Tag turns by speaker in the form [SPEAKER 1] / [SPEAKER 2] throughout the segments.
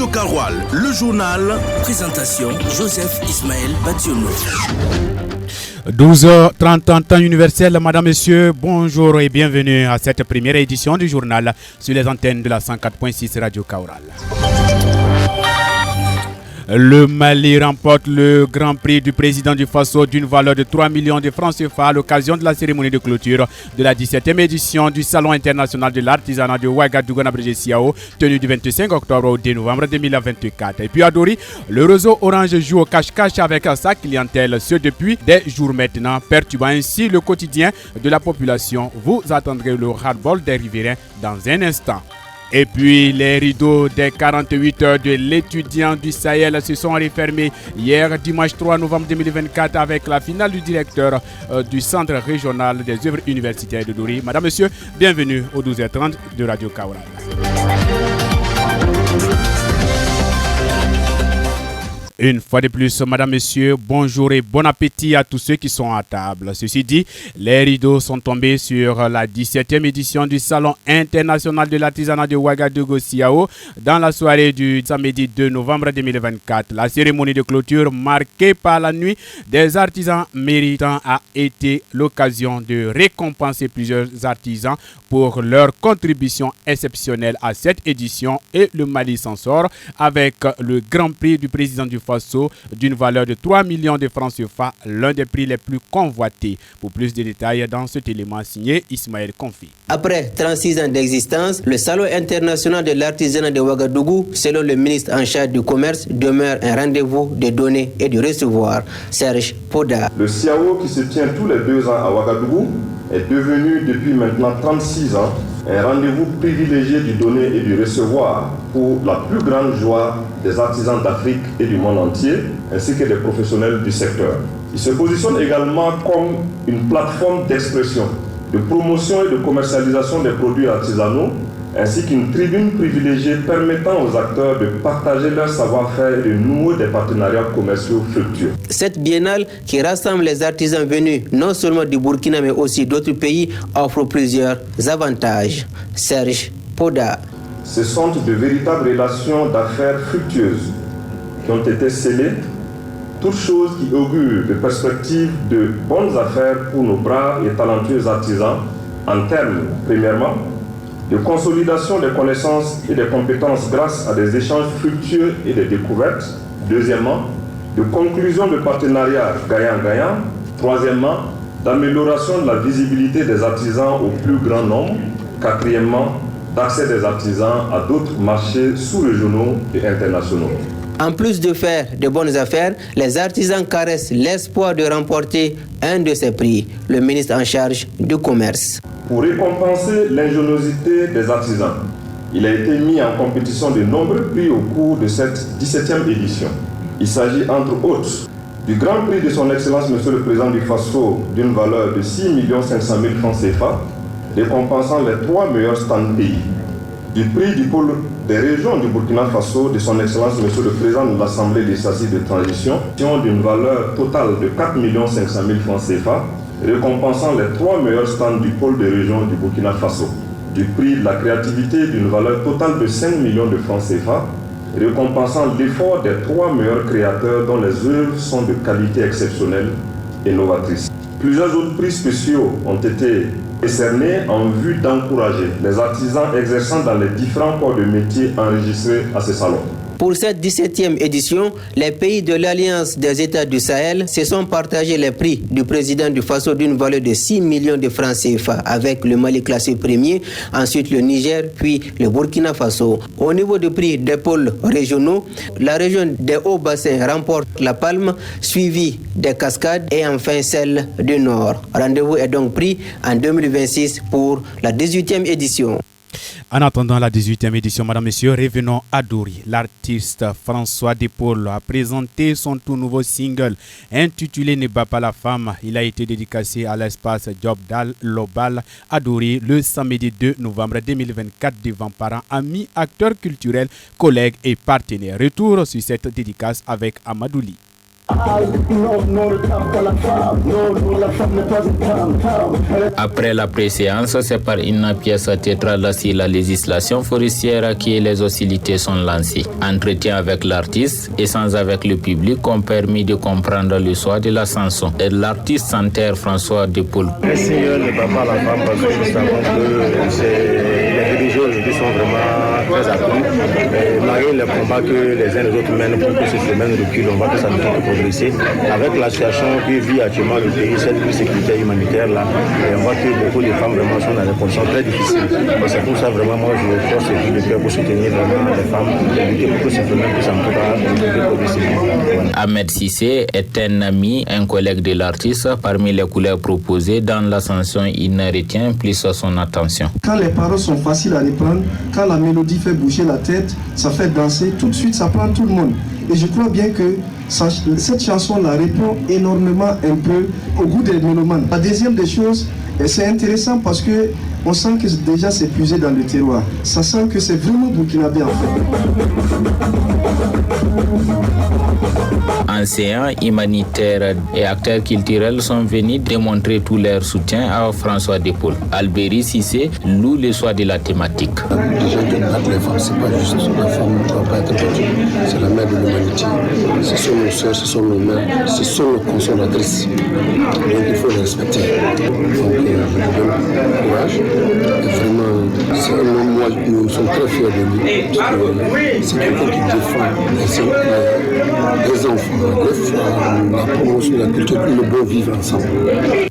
[SPEAKER 1] Radio Karoual, le journal.
[SPEAKER 2] Présentation Joseph Ismaël Bationo.
[SPEAKER 3] 12h30 en temps universel, madame, messieurs, bonjour et bienvenue à cette première édition du journal sur les antennes de la 104.6 Radio Karoual. Le Mali remporte le Grand Prix du président du Faso d'une valeur de 3 millions de francs CFA à l'occasion de la cérémonie de clôture de la 17e édition du Salon international de l'artisanat de Ouagadougou en Abrégé-Siao, tenue du 25 octobre au 10 novembre 2024. Et puis à Dori, le réseau Orange joue au cache-cache avec sa clientèle, ce depuis des jours maintenant, perturbant ainsi le quotidien de la population. Vous attendrez le hardball des riverains dans un instant. Et puis les rideaux des 48 heures de l'étudiant du Sahel se sont refermés hier dimanche 3 novembre 2024 avec la finale du directeur du centre régional des œuvres universitaires de Dori. Madame, monsieur, bienvenue au 12h30 de Radio Karoual. Une fois de plus, madame, monsieur, bonjour et bon appétit à tous ceux qui sont à table. Ceci dit, les rideaux sont tombés sur la 17e édition du Salon international de l'artisanat de Ouagadougou-Siao dans la soirée du samedi 2 novembre 2024. La cérémonie de clôture marquée par la nuit des artisans méritants a été l'occasion de récompenser plusieurs artisans pour leur contribution exceptionnelle à cette édition et le Mali s'en sort avec le Grand Prix du président du Faso d'une valeur de 3 millions de francs CFA, l'un des prix les plus convoités. Pour plus de détails dans cet élément signé Ismaël Konfi.
[SPEAKER 4] Après 36 ans d'existence, le Salon international de l'artisanat de Ouagadougou, selon le ministre en charge du commerce, demeure un rendez-vous de donner et de recevoir. Serge Poda.
[SPEAKER 5] Le Siao, qui se tient tous les 2 ans à Ouagadougou, est devenu depuis maintenant 36 ans un rendez-vous privilégié du donner et du recevoir pour la plus grande joie des artisans d'Afrique et du monde entier, ainsi que des professionnels du secteur. Il se positionne également comme une plateforme d'expression, de promotion et de commercialisation des produits artisanaux, ainsi qu'une tribune privilégiée permettant aux acteurs de partager leur savoir-faire et de nouer des partenariats commerciaux fructueux.
[SPEAKER 4] Cette biennale, qui rassemble les artisans venus non seulement du Burkina mais aussi d'autres pays, offre plusieurs avantages. Serge Poda.
[SPEAKER 5] Ce sont de véritables relations d'affaires fructueuses qui ont été scellées, toutes choses qui augurent de perspectives de bonnes affaires pour nos braves et talentueux artisans en termes, premièrement, de consolidation des connaissances et des compétences grâce à des échanges fructueux et des découvertes. Deuxièmement, de conclusion de partenariats gagnant-gagnant. Troisièmement, d'amélioration de la visibilité des artisans au plus grand nombre. Quatrièmement, d'accès des artisans à d'autres marchés sous-régionaux et internationaux.
[SPEAKER 4] En plus de faire de bonnes affaires, les artisans caressent l'espoir de remporter un de ces prix, le ministre en charge du commerce.
[SPEAKER 5] Pour récompenser l'ingéniosité des artisans, il a été mis en compétition de nombreux prix au cours de cette 17e édition. Il s'agit entre autres du Grand Prix de son Excellence Monsieur le Président du Faso d'une valeur de 6 500 000 francs CFA, récompensant les 3 meilleurs stands pays. Du prix du pôle des régions du Burkina Faso de son Excellence Monsieur le Président de l'Assemblée législative de transition, d'une valeur totale de 4 500 000 francs CFA, récompensant les 3 meilleurs stands du pôle des régions du Burkina Faso. Du prix de la créativité d'une valeur totale de 5 millions de francs CFA, récompensant l'effort des 3 meilleurs créateurs dont les œuvres sont de qualité exceptionnelle et novatrice. Plusieurs autres prix spéciaux ont été décernés en vue d'encourager les artisans exerçant dans les différents corps de métier enregistrés à ce salon.
[SPEAKER 4] Pour cette 17e édition, les pays de l'Alliance des États du Sahel se sont partagés les prix du président du Faso d'une valeur de 6 millions de francs CFA, avec le Mali classé premier, ensuite le Niger, puis le Burkina Faso. Au niveau du prix des pôles régionaux, la région des Hauts-Bassins remporte la palme, suivie des Cascades et enfin celle du Nord. Rendez-vous est donc pris en 2026 pour la 18e édition.
[SPEAKER 3] En attendant la 18e édition, madame, messieurs, revenons à Dori. L'artiste François Despaul a présenté son tout nouveau single intitulé Ne bat pas la femme. Il a été dédicacé à l'espace Job Dal Lobal à Dori le samedi 2 novembre 2024 devant parents, amis, acteurs culturels, collègues et partenaires. Retour sur cette dédicace avec Amadouli.
[SPEAKER 1] Après la préséance, c'est par une pièce théâtrale sur la législation forestière que les hostilités sont lancées. Entretien avec l'artiste, échange avec le public ont permis de comprendre le choix de la chanson. Et l'artiste chanteur François Depaul.
[SPEAKER 6] Le Seigneur ne bat pas la femme parce que nous savons que les religions aujourd'hui sont vraiment très accrues. Malgré les combats que les uns et les autres mènent pour que ce phénomène recule, on voit que ça ne fait que progresser. Avec la situation que vit actuellement le pays, cette sécurité humanitaire là, on voit que beaucoup de femmes vraiment sont dans des conditions très difficiles. C'est pour ça vraiment moi je force et de cœur pour soutenir vraiment les femmes et lutter pour que ce phénomène puisse en tout cas progresser.
[SPEAKER 1] Ahmed Sissé est un ami, un collègue de l'artiste. Parmi les couleurs proposées dans la chanson, il ne retient plus son attention.
[SPEAKER 7] Quand les paroles sont faciles à reprendre, quand la mélodie fait bouger la tête, ça fait danser, tout de suite ça prend tout le monde. Et je crois bien que cette chanson-là répond énormément un peu au goût des mélomanes. La deuxième des choses, et c'est intéressant parce que on sent que déjà c'est puisé dans le terroir. Ça sent que c'est vraiment burkinabé en fait.
[SPEAKER 1] Enseignants, humanitaires et acteurs culturels sont venus démontrer tout leur soutien à François Depaul. Alberi Sissé loue le choix de la thématique.
[SPEAKER 8] Les gens qui battent les femmes, c'est pas juste. La femme ne doit pas être battue. C'est la mère de l'humanité. Ce sont nos soeurs, ce sont nos mères, ce sont nos consolatrices. Donc il faut les respecter. Donc je vous donne courage. Et vraiment, c'est un homme, moi, nous sommes très fiers de lui. Parce que c'est quelqu'un qui défend les enfants, les femmes, la promotion de la culture, le bon vivre ensemble.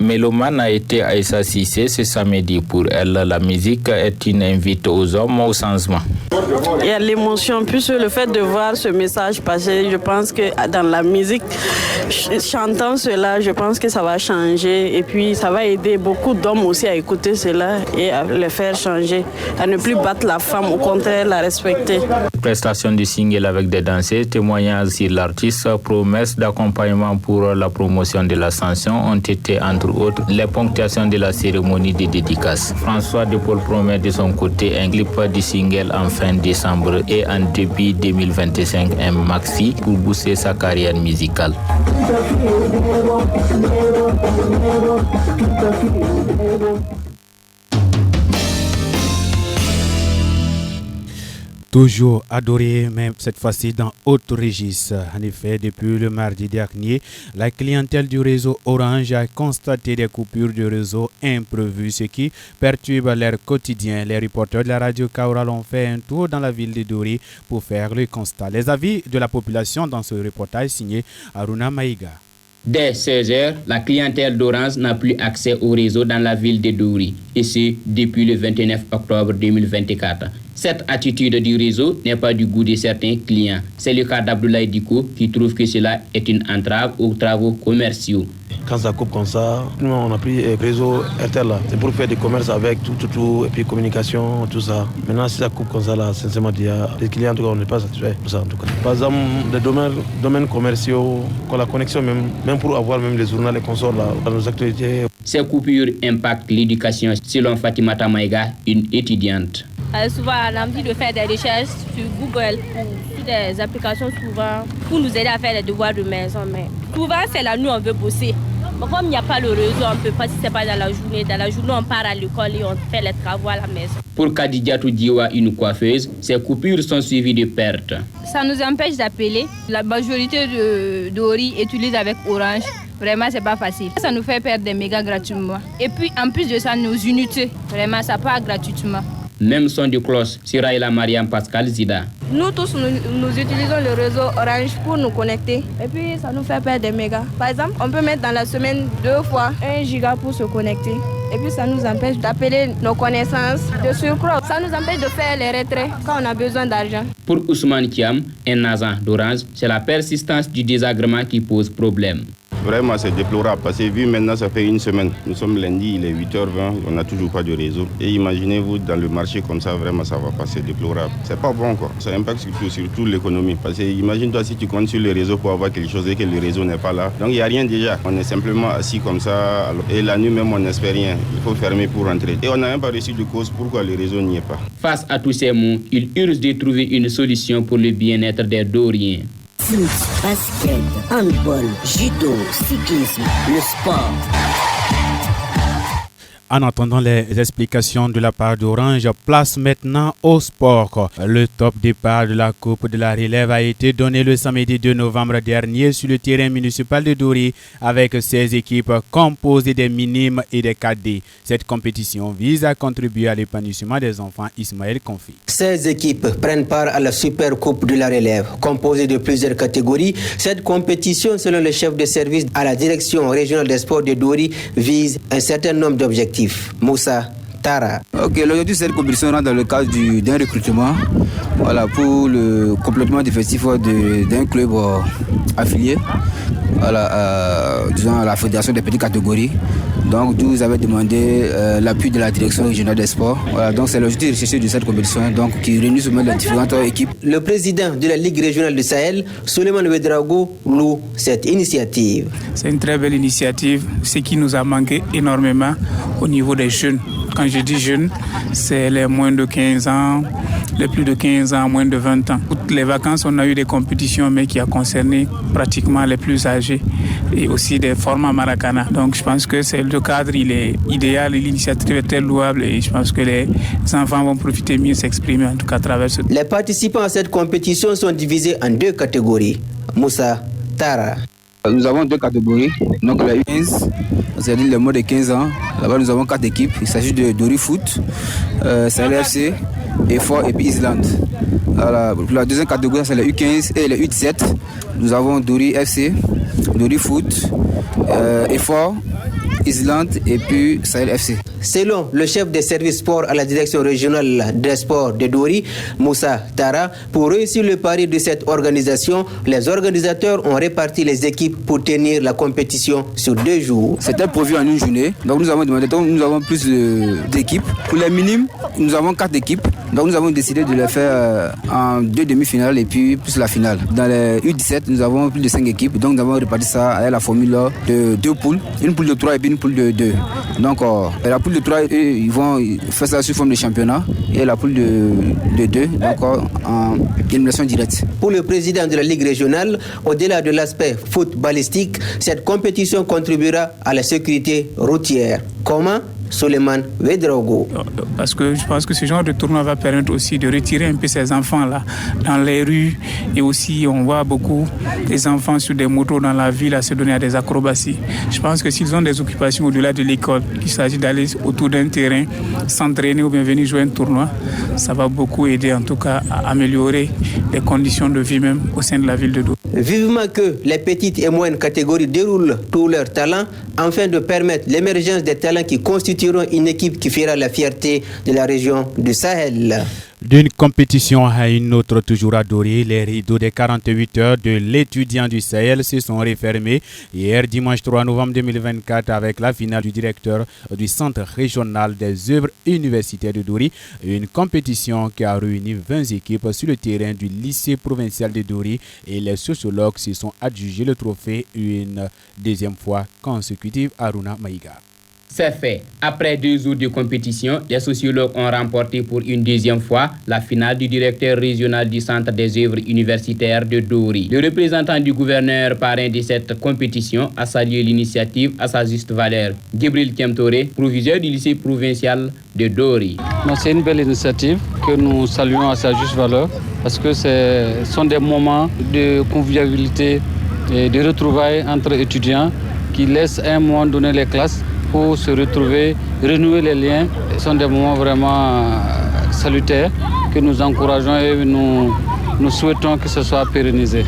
[SPEAKER 1] Mélomane a été Aïssa Sissé ce samedi. Pour elle, la musique est une invite aux hommes au changement.
[SPEAKER 9] Il y a l'émotion, plus le fait de voir ce message passer, je pense que dans la musique, chantant cela, je pense que ça va changer et puis ça va aider beaucoup d'hommes aussi à écouter cela et à les faire changer, à ne plus battre la femme, au contraire la respecter.
[SPEAKER 1] Prestation du single avec des danseurs, témoignages sur l'artiste, promesses d'accompagnement pour la promotion de la chanson ont été entre autres les ponctuations de la cérémonie de dédicace. François Depaul promet de son côté un clip du single en fin décembre et en début 2025 un maxi pour booster sa carrière musicale.
[SPEAKER 3] Toujours adoré, mais cette fois-ci dans autre registre. En effet, depuis le mardi dernier, la clientèle du réseau Orange a constaté des coupures de réseau imprévues, ce qui perturbe leur quotidien. Les reporters de la radio Kaoral ont fait un tour dans la ville de Dori pour faire le constat. Les avis de la population dans ce reportage signé Aruna Maïga.
[SPEAKER 10] Dès 16h, la clientèle d'Orange n'a plus accès au réseau dans la ville de Dori, et ce depuis le 29 octobre 2024. Cette attitude du réseau n'est pas du goût de certains clients. C'est le cas d'Abdoulaye Diko qui trouve que cela est une entrave aux travaux commerciaux.
[SPEAKER 6] Quand ça coupe comme ça, nous on a pris le réseau RTL là. C'est pour faire des commerces avec tout, et puis communication, tout ça. Maintenant si ça coupe comme ça là, sincèrement, il y a des clients en tout cas, on n'est pas satisfait pour ça en tout cas. Par exemple, des domaines commerciaux, la connexion même pour avoir même les journaux, les consorts là, dans nos activités.
[SPEAKER 10] Ces coupures impactent l'éducation selon Fatimata Maïga, une étudiante.
[SPEAKER 11] Souvent, on a envie de faire des recherches sur Google ou sur des applications souvent pour nous aider à faire les devoirs de maison. Mais souvent, c'est la nuit on veut bosser. Mais comme il n'y a pas le réseau, on ne peut pas si ce n'est pas dans la journée. Dans la journée, on part à l'école et on fait les travaux à la maison.
[SPEAKER 10] Pour Kadidiatou Diwa, une coiffeuse, ces coupures sont suivies de pertes.
[SPEAKER 12] Ça nous empêche d'appeler. La majorité d'Ori utilise avec Orange. Vraiment, c'est pas facile. Ça nous fait perdre des mégas gratuitement. Et puis, en plus de ça, nos unités, vraiment, ça part gratuitement.
[SPEAKER 10] Même son de cloche, Siraïla Mariam Pascal Zida.
[SPEAKER 13] Nous tous, nous utilisons le réseau Orange pour nous connecter. Et puis, ça nous fait perdre des mégas. Par exemple, on peut mettre dans la semaine 2 fois 1 giga pour se connecter. Et puis, ça nous empêche d'appeler nos connaissances de surcroît. Ça nous empêche de faire les retraits quand on a besoin d'argent.
[SPEAKER 10] Pour Ousmane Kiam, un agent d'Orange, c'est la persistance du désagrément qui pose problème.
[SPEAKER 14] Vraiment, c'est déplorable parce que vu maintenant, ça fait une semaine. Nous sommes lundi, il est 8h20, on n'a toujours pas de réseau. Et imaginez-vous, dans le marché comme ça, vraiment, ça va passer déplorable. C'est pas bon, quoi. Ça impacte surtout l'économie. Parce que imagine-toi si tu comptes sur le réseau pour avoir quelque chose et que le réseau n'est pas là. Donc, il n'y a rien déjà. On est simplement assis comme ça. Et la nuit même, on n'espère rien. Il faut fermer pour rentrer. Et on n'a même pas reçu de cause pourquoi le réseau n'y est pas.
[SPEAKER 10] Face à tous ces mots, il urge de trouver une solution pour le bien-être des Doriens.
[SPEAKER 15] foot, basket, handball, judo, cyclisme, le sport.
[SPEAKER 3] En attendant les explications de la part d'Orange, place maintenant au sport. Le top départ de la Coupe de la Relève a été donné le samedi 2 novembre dernier sur le terrain municipal de Dori avec 16 équipes composées des minimes et des cadets. Cette compétition vise à contribuer à l'épanouissement des enfants. Ismaël Konfi.
[SPEAKER 4] 16 équipes prennent part à la Super Coupe de la Relève. Composée de plusieurs catégories, cette compétition, selon le chef de service à la direction régionale des sports de Dori, vise un certain nombre d'objectifs. Moussa Tara.
[SPEAKER 16] Ok, l'objectif de cette compétition rentre dans le cadre d'un recrutement, voilà, pour le complètement défensif d'un club affilié, voilà, disons à la fédération des petites catégories. Donc, nous avons demandé l'appui de la direction régionale des sports. Voilà, donc c'est l'objectif de recherche de cette compétition, donc qui réunit souvent les différentes équipes.
[SPEAKER 4] Le président de la Ligue régionale du Sahel, Souleymane Ouedraogo, loue cette initiative.
[SPEAKER 17] C'est une très belle initiative, ce qui nous a manqué énormément au niveau des jeunes. Quand je dis jeunes, c'est les moins de 15 ans, les plus de 15 ans, moins de 20 ans. Toutes les vacances, on a eu des compétitions, mais qui a concerné pratiquement les plus âgés et aussi des formats Maracana. Donc je pense que le cadre, il est idéal, l'initiative est très louable et je pense que les enfants vont profiter mieux s'exprimer, en tout cas à travers ce.
[SPEAKER 4] Les participants à cette compétition sont divisés en 2 catégories. Moussa Tara.
[SPEAKER 16] Nous avons 2 catégories, donc la U15, c'est-à-dire les moins de 15 ans. Là-bas, nous avons 4 équipes. Il s'agit de Dori Foot, Sahel FC, EFOR et puis Islande. Voilà. Pour la deuxième catégorie, c'est la U15 et la U17. Nous avons Dori FC, Dori Foot, EFOR, Islande et puis Sahel FC.
[SPEAKER 4] Selon le chef des services sport à la direction régionale des sports de Dori, Moussa Tara, pour réussir le pari de cette organisation, les organisateurs ont réparti les équipes pour tenir la compétition sur 2 jours.
[SPEAKER 16] C'était prévu en une journée, donc nous avons demandé, nous avons plus d'équipes. Pour les minimes, nous avons 4 équipes, donc nous avons décidé de les faire en 2 demi-finales et puis plus la finale. Dans les U17, nous avons plus de 5 équipes, donc nous avons réparti ça avec la formule de 2 poules, une poule de 3 et puis une poule de 2. Donc la poule de 3, ils vont faire ça sous forme de championnat et la poule de 2, donc en élimination directe.
[SPEAKER 4] Pour le président de la Ligue régionale, au-delà de l'aspect footballistique, cette compétition contribuera à la sécurité routière. Comment ? Souleymane Ouedraogo.
[SPEAKER 17] Parce que je pense que ce genre de tournoi va permettre aussi de retirer un peu ces enfants-là dans les rues. Et aussi, on voit beaucoup des enfants sur des motos dans la ville à se donner à des acrobaties. Je pense que s'ils ont des occupations au-delà de l'école, qu'il s'agit d'aller autour d'un terrain, s'entraîner ou bien venir jouer un tournoi, ça va beaucoup aider en tout cas à améliorer les conditions de vie même au sein de la ville de Dori.
[SPEAKER 4] Vivement que les petites et moyennes catégories déroulent tous leurs talents afin de permettre l'émergence des talents qui constitueront une équipe qui fera la fierté de la région du Sahel.
[SPEAKER 3] D'une compétition à une autre, toujours à Dori, les rideaux des 48 heures de l'étudiant du Sahel se sont refermés hier dimanche 3 novembre 2024 avec la finale du directeur du Centre régional des œuvres universitaires de Dori. Une compétition qui a réuni 20 équipes sur le terrain du lycée provincial de Dori et les sociologues se sont adjugés le trophée une deuxième fois consécutive. Aruna Maïga.
[SPEAKER 10] C'est fait. Après 2 jours de compétition, les sociologues ont remporté pour une deuxième fois la finale du directeur régional du Centre des œuvres universitaires de Dori. Le représentant du gouverneur parrain de cette compétition a salué l'initiative à sa juste valeur. Gabriel Kemtore, proviseur du lycée provincial de Dori.
[SPEAKER 18] C'est une belle initiative que nous saluons à sa juste valeur parce que ce sont des moments de convivialité et de retrouvailles entre étudiants qui laissent à un moment donné les classes pour se retrouver, renouer les liens. Ce sont des moments vraiment salutaires que nous encourageons et nous souhaitons que ce soit pérennisé.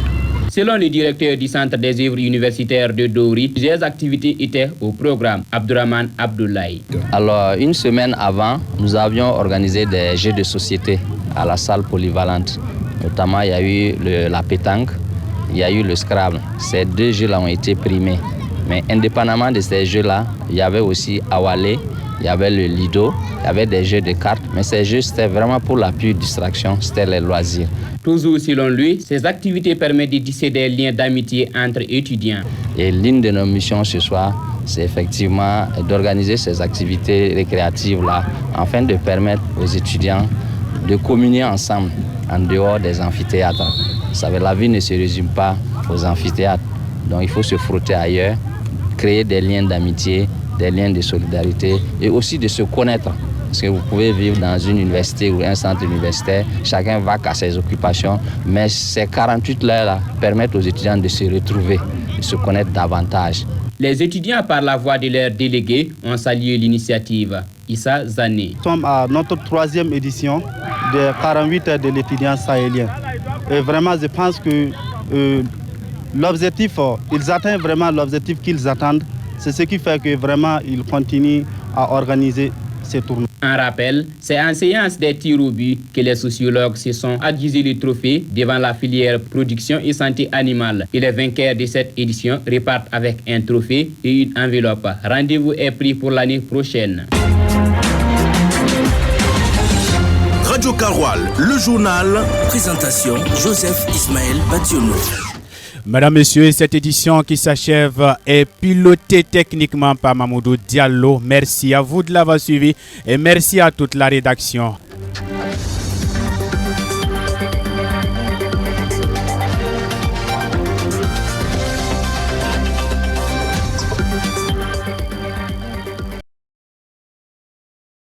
[SPEAKER 10] Selon le directeur du Centre des œuvres universitaires de Dori, plusieurs activités étaient au programme. Abdurrahman Abdoulaye.
[SPEAKER 19] Alors, une semaine avant, nous avions organisé des jeux de société à la salle polyvalente. Notamment, il y a eu la pétanque, il y a eu le Scrabble. Ces 2 jeux-là ont été primés. Mais indépendamment de ces jeux-là, il y avait aussi Awale, il y avait le Lido, il y avait des jeux de cartes. Mais ces jeux, c'était vraiment pour la pure distraction, c'était les loisirs.
[SPEAKER 10] Toujours selon lui, ces activités permettent de tisser des liens d'amitié entre étudiants.
[SPEAKER 19] Et l'une de nos missions ce soir, c'est effectivement d'organiser ces activités récréatives-là afin de permettre aux étudiants de communier ensemble en dehors des amphithéâtres. La vie ne se résume pas aux amphithéâtres. Donc il faut se frotter ailleurs, créer des liens d'amitié, des liens de solidarité et aussi de se connaître. Parce que vous pouvez vivre dans une université ou un centre universitaire, chacun va à ses occupations, mais ces 48 heures-là permettent aux étudiants de se retrouver, de se connaître davantage.
[SPEAKER 10] Les étudiants, par la voix de leurs délégués, ont salué l'initiative. Issa Zané.
[SPEAKER 20] Nous sommes à notre 3e édition des 48 heures de l'étudiant sahélien. Et vraiment, je pense que l'objectif, ils atteignent vraiment l'objectif qu'ils attendent. C'est ce qui fait que vraiment, ils continuent à organiser ces tournois.
[SPEAKER 10] Un rappel, c'est en séance des tirs au but que les sociologues se sont adjugés le trophée devant la filière production et santé animale. Et les vainqueurs de cette édition repartent avec un trophée et une enveloppe. Rendez-vous est pris pour l'année prochaine.
[SPEAKER 2] Radio Karoual, le journal. Présentation, Joseph Ismaël Bationo.
[SPEAKER 3] Madame, Messieurs, cette édition qui s'achève est pilotée techniquement par Mamoudou Diallo. Merci à vous de l'avoir suivi et merci à toute la rédaction.